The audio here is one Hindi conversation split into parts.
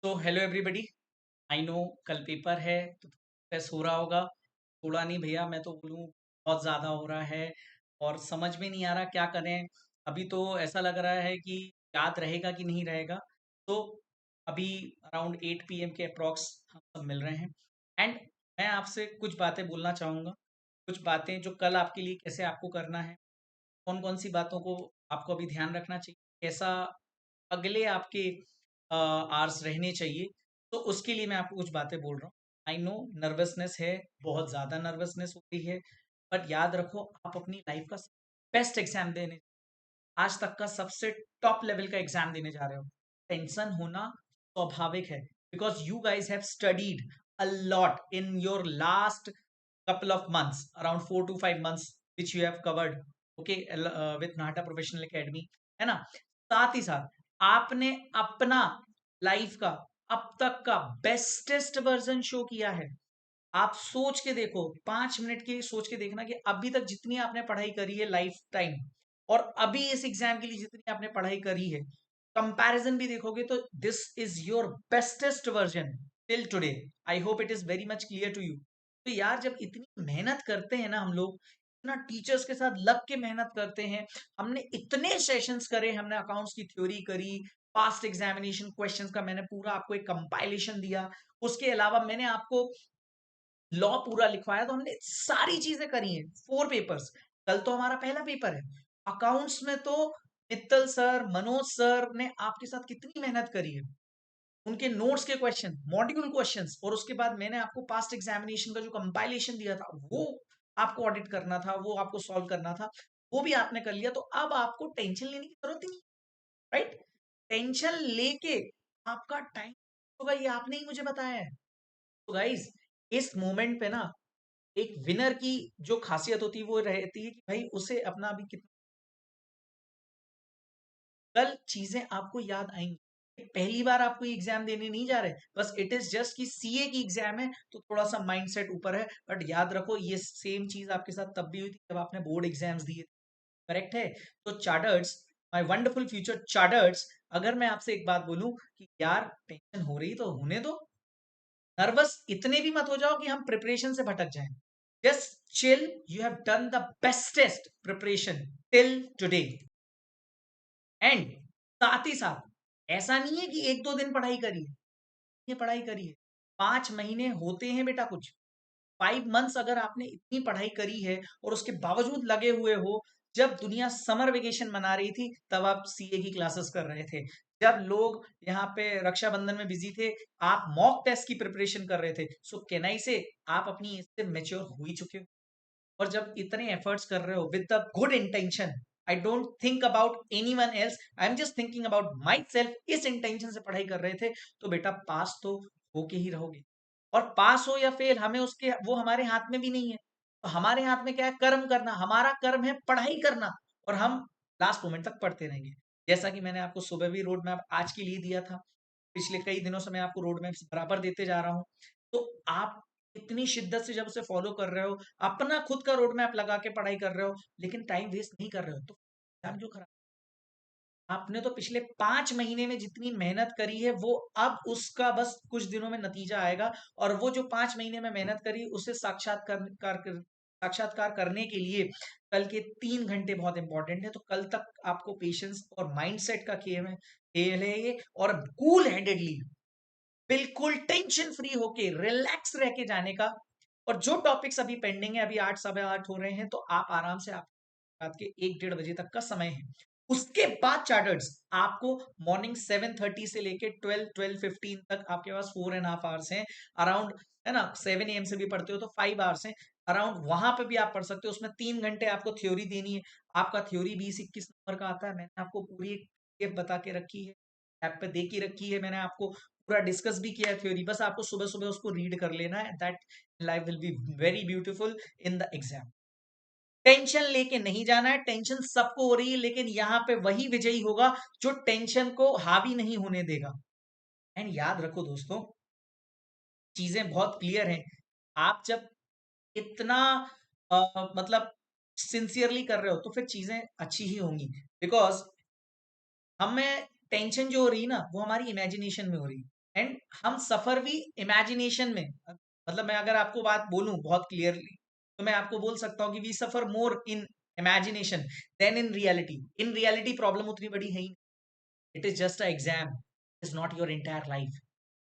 तो हेलो एवरीबॉडी। आई नो कल पेपर है तो स्ट्रेस हो रहा होगा। थोड़ा नहीं भैया, मैं तो बोलूँ बहुत ज़्यादा हो रहा है और समझ में नहीं आ रहा क्या करें। अभी तो ऐसा लग रहा है कि याद रहेगा कि नहीं रहेगा। तो अभी अराउंड 8 PM के अप्रॉक्स हम सब मिल रहे हैं एंड मैं आपसे कुछ बातें बोलना चाहूँगा। कुछ बातें जो कल आपके लिए कैसे आपको करना है, कौन कौन सी बातों को आपको अभी ध्यान रखना चाहिए, कैसा अगले आपके आवर्स रहने चाहिए। तो उसके लिए मैं आपको कुछ बातें बोल रहा हूँ। आई नो नर्वसनेस है, बहुत ज़्यादा नर्वसनेस हो रही है, बट याद रखो आप अपनी लाइफ का बेस्ट एग्जाम देने, आज तक का सबसे टॉप लेवल का एग्जाम देने जा रहे हो। टेंशन होना स्वाभाविक है because you guys have studied a lot in your last couple of months, around 4 to 5 months, which you have covered, okay, with Nahata Professional Academy, है ना। साथ ही साथ आपने अपना लाइफ का अब तक का बेस्टेस्ट वर्जन शो किया है। आप सोच के देखो, 5 मिनट के लिए सोच के देखना कि अभी तक जितनी आपने पढ़ाई करी है लाइफ टाइम और अभी इस एग्जाम के लिए जितनी आपने पढ़ाई करी है, कंपैरिजन भी देखोगे तो this is your bestest version till today. I hope it is very much clear to you. तो यार जब इतनी मेहनत करते हैं ना हम लोग, इतना टीचर्स के साथ लग के मेहनत करते हैं, हमने इतने सेशंस करे, हमने अकाउंट्स की थ्योरी करी, पास्ट एग्जामिनेशन क्वेश्चंस का मैंने पूरा आपको एक कंपाइलेशन दिया, उसके अलावा मैंने आपको लॉ पूरा लिखवाया, तो हमने सारी चीजें करी हैं। 4 पेपर्स, कल तो हमारा पहला पेपर है। अकाउंट्स में तो मित्तल सर, मनोज सर ने आपके साथ कितनी मेहनत करी है, उनके नोट्स के क्वेश्चन, मॉड्यूल क्वेश्चंस, और उसके बाद मैंने आपको पास्ट एग्जामिनेशन का जो कंपाइलेशन दिया था वो आपको ऑडिट करना था, वो आपको सॉल्व करना था, वो भी आपने कर लिया। तो अब आपको टेंशन लेने की जरूरत ही नहीं, राइट। टेंशन लेके आपका टाइम होगा, ये आपने ही मुझे बताया है। तो गाइस इस मोमेंट पे ना एक विनर की जो खासियत होती है वो रहती है कि भाई उसे अपना अभी कितना, कल चीजें आपको याद आएंगी। पहली बार आपको एग्जाम देने नहीं जा रहे, बस इट इज जस्ट कि सीए की एग्जाम है तो थोड़ा सा माइंडसेट ऊपर है, बट याद रखो ये सेम चीज आपके साथ तब भी हुई थी जब आपने बोर्ड एग्जाम्स दिए, करेक्ट है। तो चार्टर्ड्स, माय वंडरफुल फ्यूचर चार्टर्ड्स, अगर मैं आपसे एक बात बोलूं कि यार टेंशन हो रही तो होने दो, नर्वस इतने भी मत हो जाओ कि हम प्रिपरेशन से भटक जाएं। Just chill, you have done the bestest preparation till today. And साथ ही साथ ऐसा नहीं है कि 1 2 दिन पढ़ाई करी है, ये पढ़ाई करी है, 5 महीने होते हैं बेटा कुछ। 5 मंथ्स अगर आपने इतनी पढ़ाई करी है और उसके बावजूद लगे हुए हो, जब दुनिया समर वेकेशन मना रही थी तब आप सीए की क्लासेस कर रहे थे, जब लोग यहाँ पे रक्षाबंधन में बिजी थे आप मॉक टेस्ट की प्रिपरेशन कर रहे थे। सो कैन आई से आप अपनी एज से मेच्योर हो ही चुके हो। और जब इतने एफर्ट्स कर रहे हो with the good intention, I don't think about any one else, I am just thinking about my self, इस इंटेंशन से पढ़ाई कर रहे थे, तो बेटा पास तो होके ही रहोगे। और पास हो या फेल हमें उसके वो हमारे हाथ में भी नहीं है। तो हमारे हाथ में क्या है, कर्म करना, हमारा कर्म है पढ़ाई करना, और हम लास्ट मोमेंट तक पढ़ते रहेंगे। जैसा कि मैंने आपको सुबह भी रोड मैप आज के लिए दिया था, पिछले कई दिनों से मैं आपको रोड मैप बराबर देते जा रहा हूँ। तो आप इतनी शिद्दत से जब उसे फॉलो कर रहे हो, अपना खुद का रोड मैप लगा के पढ़ाई कर रहे हो, लेकिन टाइम वेस्ट नहीं कर रहे हो, तो एग्जाम जो खराब, आपने तो पिछले 5 महीने में जितनी मेहनत करी है वो अब उसका बस कुछ दिनों में नतीजा आएगा। और वो जो 5 महीने में मेहनत करी उसे साक्षात्कार करने के लिए कल के 3 घंटे बहुत इंपॉर्टेंट है। तो कल तक आपको पेशेंस और माइंडसेट का खेल है ये, और कूल हेडेडली, बिल्कुल टेंशन फ्री होके रिलैक्स रह के जाने का। और जो टॉपिक्स अभी पेंडिंग है, अभी 8 सवा 8 हो रहे हैं, तो आप आराम से, आप रात के 1 1:30 बजे तक का समय है। उसके बाद चार्टर्ड्स आपको मॉर्निंग 7:30 से लेके 12 12:15 तक आपके पास 4.5 आवर्स हैं अराउंड, है ना। 7 AM से भी पढ़ते हो तो 5 आवर्स हैं अराउंड, वहां पे भी आप पढ़ सकते हो। उसमें 3 घंटे आपको थ्योरी देनी है। आपका थ्योरी 20 21 नंबर का आता है, मैंने आपको पूरी एक PDF बता के रखी है, ऐप पे दे के रखी है, मैंने आपको पूरा डिस्कस भी किया है थ्योरी, बस आपको सुबह सुबह उसको रीड कर लेना है। That life will be very beautiful in the exam. Tension लेके नहीं जाना है, टेंशन सबको हो रही है, लेकिन यहाँ पे वही विजयी होगा जो टेंशन को हावी नहीं होने देगा। एंड याद रखो दोस्तों, चीजें बहुत क्लियर हैं। आप जब इतना मतलब सिंसियरली कर रहे हो तो फिर चीजें अच्छी ही होंगी। बिकॉज हमें टेंशन जो हो रही है ना वो हमारी इमेजिनेशन में हो रही है। एंड हम सफर भी इमेजिनेशन में, मतलब मैं अगर आपको बात बोलूं बहुत क्लियरली तो मैं आपको बोल सकता हूँ कि we suffer more in imagination than in reality. In reality problem उतनी बड़ी है ही, it is just a exam, is not your entire life.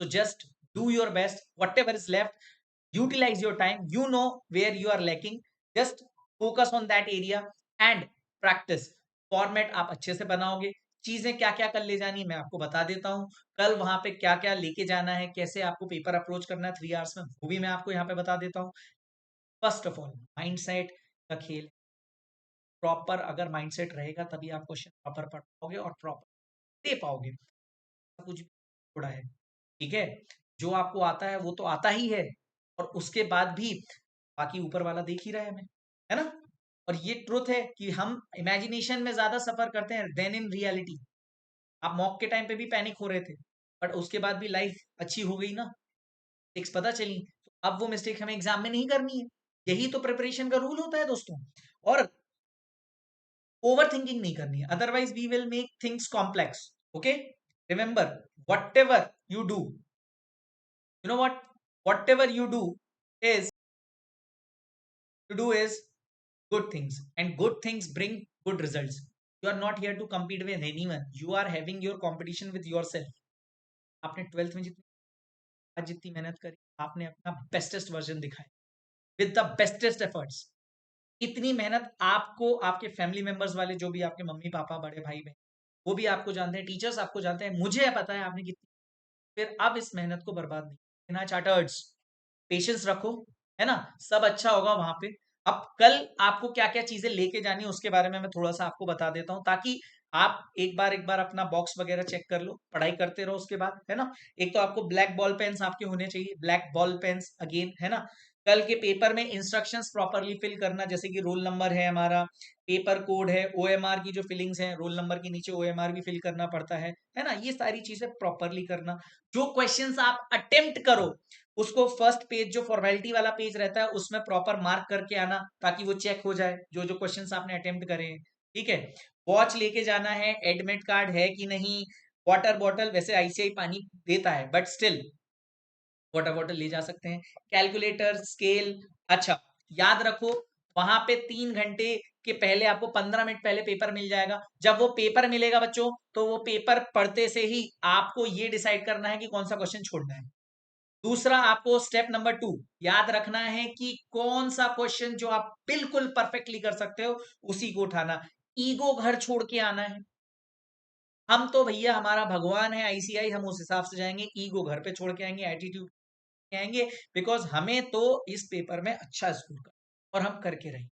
So just do your best, whatever is left, utilize your time, you know where you are lacking, just focus on that area and practice। Format आप अच्छे से बनाओगे, चीजें क्या क्या कर ले जानी है मैं आपको बता देता हूँ, कल वहां पे क्या क्या लेके जाना है, कैसे आपको पेपर अप्रोच करना है 3 आवर्स में, वो भी मैं आपको यहाँ पे बता देता हूँ। फर्स्ट ऑफ ऑल माइंडसेट का खेल, प्रॉपर अगर माइंडसेट रहेगा तभी आप क्वेश्चन प्रॉपर पढ़ पाओगे और प्रॉपर दे पाओगे। कुछ थोड़ा है, ठीक है, जो आपको आता है वो तो आता ही है, और उसके बाद भी बाकी ऊपर वाला देख ही रहा है हमें, है ना। और ये ट्रुथ है कि हम इमेजिनेशन में ज्यादा सफर करते हैं देन इन रियलिटी। आप मॉक के टाइम पे भी पैनिक हो रहे थे, बट उसके बाद भी लाइफ अच्छी हो गई ना, टिक्स पता चली, तो अब वो मिस्टेक हमें एग्जाम में नहीं करनी है। यही तो प्रिपरेशन का रूल होता है दोस्तों। और ओवर थिंकिंग नहीं करनी है, otherwise we will make things complex. Okay, remember, whatever you do, you know whatever you is do is good things, and good things bring good results। you are not here to compete with anyone, you are having your competition with yourself। आपने 12th में जितनी आज जितनी मेहनत करी, आपने अपना बेस्टेस्ट वर्जन दिखाया विद द बेस्टेस्ट एफर्ट्स। इतनी मेहनत आपको आपके फैमिली मेंबर्स वाले, जो भी आपके मम्मी पापा बड़े भाई बहन, वो भी आपको जानते हैं, टीचर्स आपको जानते हैं, मुझे पता है आपने कितनी, फिर अब इस मेहनत को बर्बाद नहीं करना। चार्टर्ड्स, पेशेंस रखो, है ना, सब अच्छा होगा वहां पे। अब कल आपको क्या क्या चीजें लेके जानी है उसके बारे में मैं थोड़ा सा आपको बता देता हूँ, ताकि आप एक बार अपना बॉक्स वगैरह चेक कर लो, पढ़ाई करते रहो उसके बाद, है ना। एक तो आपको ब्लैक बॉल पेन्स आपके होने चाहिए, ब्लैक बॉल पेन्स अगेन, है ना। कल के पेपर में इंस्ट्रक्शंस प्रॉपरली फिल करना, जैसे कि रोल नंबर है हमारा, पेपर कोड है, ओएमआर की जो फिलिंग्स है, रोल नंबर के नीचे ओएमआर भी फिल करना पड़ता है ना, ये सारी चीजें प्रॉपरली करना। जो क्वेश्चंस आप अटेम्प्ट करो उसको फर्स्ट पेज, जो फॉर्मेलिटी वाला पेज रहता है, उसमें प्रॉपर मार्क करके आना, ताकि वो चेक हो जाए जो जो क्वेश्चंस आपने अटेम्प्ट करे हैं, ठीक है। वॉच लेके जाना है, एडमिट कार्ड है कि नहीं, वाटर बॉटल, वैसे आईसीआई पानी देता है बट स्टिल वाटर बॉटल ले जा सकते हैं, कैलकुलेटर, स्केल। अच्छा, याद रखो, वहां पे 3 घंटे के पहले आपको 15 मिनट पहले पेपर मिल जाएगा। जब वो पेपर मिलेगा बच्चों, तो वो पेपर पढ़ते से ही आपको ये डिसाइड करना है कि कौन सा क्वेश्चन छोड़ना है। दूसरा, आपको स्टेप नंबर 2 याद रखना है कि कौन सा क्वेश्चन जो आप बिल्कुल परफेक्टली कर सकते हो उसी को उठाना। ईगो घर छोड़ के आना है। हम तो भैया, हमारा भगवान है आईसीआई, हम उस हिसाब से जाएंगे, ईगो घर पे छोड़ के आएंगे, एटीट्यूड आएंगे, बिकॉज हमें तो इस पेपर में अच्छा स्कोर कर, और हम करके रहेंगे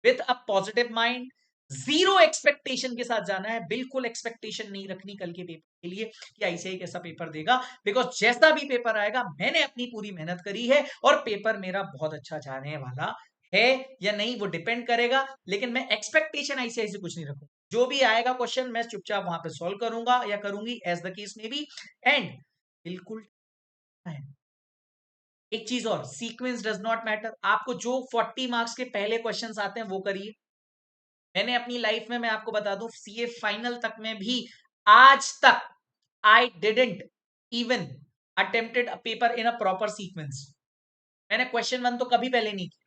with a positive mind. Zero expectation के साथ जाना है, बिल्कुल एक्सपेक्टेशन नहीं रखनी कल के पेपर के लिए कि आईसीआई कैसा पेपर देगा, बिकॉज जैसा भी पेपर आएगा मैंने अपनी पूरी मेहनत करी है, और पेपर मेरा बहुत अच्छा जाने वाला है या नहीं वो डिपेंड करेगा। लेकिन मैं एक्सपेक्टेशन आईसीआई से कुछ नहीं रखूंगा, जो भी आएगा क्वेश्चन मैं चुपचाप वहां पे सॉल्व करूंगा या करूंगी, एज द केस में बी। एंड बिल्कुल है, एक चीज और, सीक्वेंस डज नॉट मैटर। आपको जो 40 मार्क्स के पहले क्वेश्चंस आते हैं वो करिए। मैंने अपनी लाइफ में, मैं आपको बता दूं, सीए फाइनल तक में भी आज तक I didn't even attempted a paper in a proper sequence. मैंने क्वेश्चन 1 तो कभी पहले नहीं किया।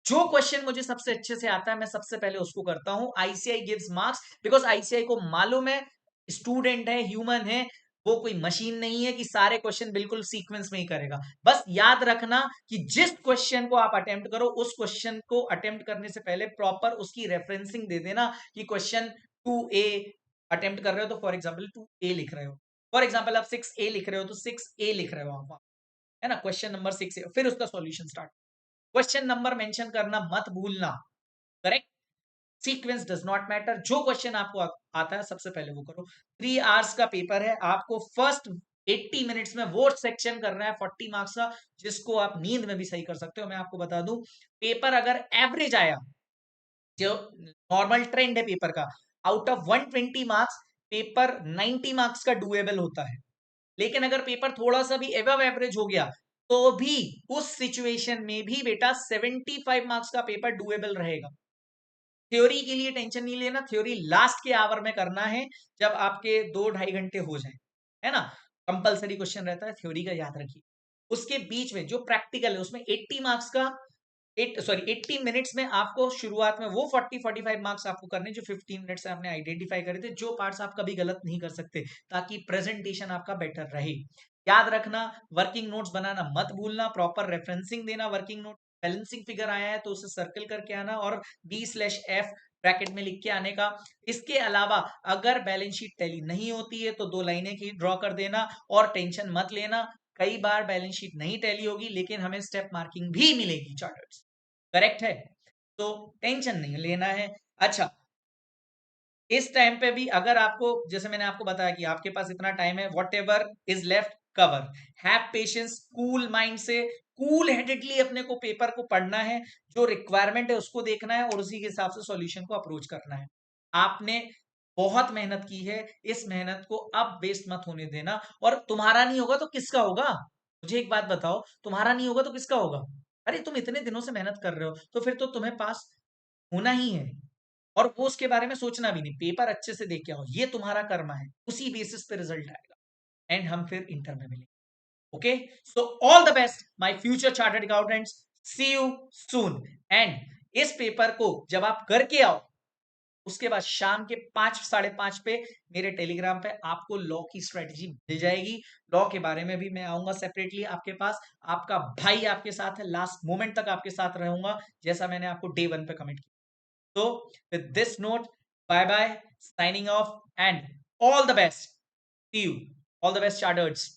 जो क्वेश्चन मुझे सबसे अच्छे से आता है मैं सबसे पहले उसको करता हूं। ICI gives marks because ICI को मालूम है, स्टूडेंट है, ह्यूमन है, वो कोई मशीन नहीं है कि सारे क्वेश्चन बिल्कुल सीक्वेंस में ही करेगा। बस याद रखना कि जिस क्वेश्चन को आप अटेम्प्ट करो, उस क्वेश्चन को अटेम्प्ट करने से पहले प्रॉपर उसकी रेफरेंसिंग दे देना, कि क्वेश्चन 2A अटेम्प्ट कर रहे हो तो फॉर एग्जाम्पल 2A लिख रहे हो, फॉर एग्जाम्पल आप 6A लिख रहे हो तो 6A लिख रहे हो आप, है ना, क्वेश्चन नंबर 6, फिर उसका solution start. Question number mention करना मत भूलना, correct. Sequence does not matter, जो क्वेश्चन आपको आता है सबसे पहले वो करो। 3 आवर्स का पेपर है, आपको फर्स्ट 80 मिनट्स में वो सेक्शन करना है 40 मार्क्स का, जिसको आप नींद में भी सही कर सकते हो। मैं आपको बता दूं, पेपर अगर एवरेज आया, जो नॉर्मल ट्रेंड है पेपर का, out of 120 marks paper 90 marks का डुएबल होता है। लेकिन अगर पेपर थोड़ा सा भी एवव एवरेज हो गया, तो भी उस सिचुएशन में भी बेटा 75 मार्क्स का पेपर डुएबल रहेगा। थ्योरी के लिए टेंशन नहीं लेना, थ्योरी लास्ट के आवर में करना है, जब आपके 2-2.5 घंटे हो जाए, है ना। कंपलसरी क्वेश्चन रहता है थ्योरी का, याद रखिए। उसके बीच में जो प्रैक्टिकल है उसमें 80 मार्क्स का 80 मिनट्स में आपको शुरुआत में वो 40-45 मार्क्स आपको करने जो 15 मिनट्स से आपने आइडेंटिफाई करे थे, जो पार्ट्स आप कभी गलत नहीं कर सकते, ताकि प्रेजेंटेशन आपका बेटर रहे। याद रखना, वर्किंग नोट्स बनाना मत भूलना, प्रॉपर रेफरेंसिंग देना, वर्किंग नोट बैलेंसिंग फिगर आया है तो उसे सर्कल करके आना और B/F ब्रैकेट में लिख के आने का। इसके अलावा अगर बैलेंस शीट टैली नहीं होती है तो 2 लाइनें की ड्रॉ कर देना, और टेंशन मत लेना, कई बार बैलेंस शीट नहीं टैली होगी लेकिन हमें स्टेप मार्किंग भी मिलेगी चार्टर्स, करेक्ट है, तो टेंशन नहीं लेना है। अच्छा, इस टाइम पे भी अगर आपको, जैसे मैंने आपको बताया कि आपके पास इतना टाइम है, what ever is left cover, have patience, cool mind से कूल हेडेडली अपने को पेपर को पढ़ना है, जो रिक्वायरमेंट है उसको देखना है और उसी के हिसाब से सॉल्यूशन को अप्रोच करना है। आपने बहुत मेहनत की है, इस मेहनत को अब वेस्ट मत होने देना, और तुम्हारा नहीं होगा तो किसका होगा? मुझे एक बात बताओ, तुम्हारा नहीं होगा तो किसका होगा? अरे तुम इतने दिनों से मेहनत कर रहे हो तो फिर तो तुम्हें पास होना ही है, और वो उसके बारे में सोचना भी नहीं, पेपर अच्छे से देख के आओ, ये तुम्हारा कर्मा है, उसी बेसिस पे रिजल्ट आएगा, एंड हम फिर इंटर में मिलेंगे। Okay, so all the best my future chartered accountants, see you soon. And इस पेपर को जब आप करके आओ, उसके बाद शाम के 5-5:30 पे मेरे टेलीग्राम पे आपको लॉ की स्ट्रेटजी मिल जाएगी। लॉ के बारे में भी मैं आऊंगा सेपरेटली आपके पास, आपका भाई आपके साथ है, लास्ट मोमेंट तक आपके साथ रहूंगा, जैसा मैंने आपको डे 1 पे कमिट किया। So, with this note, bye bye, signing off, and all the best. See you. All the best, charters.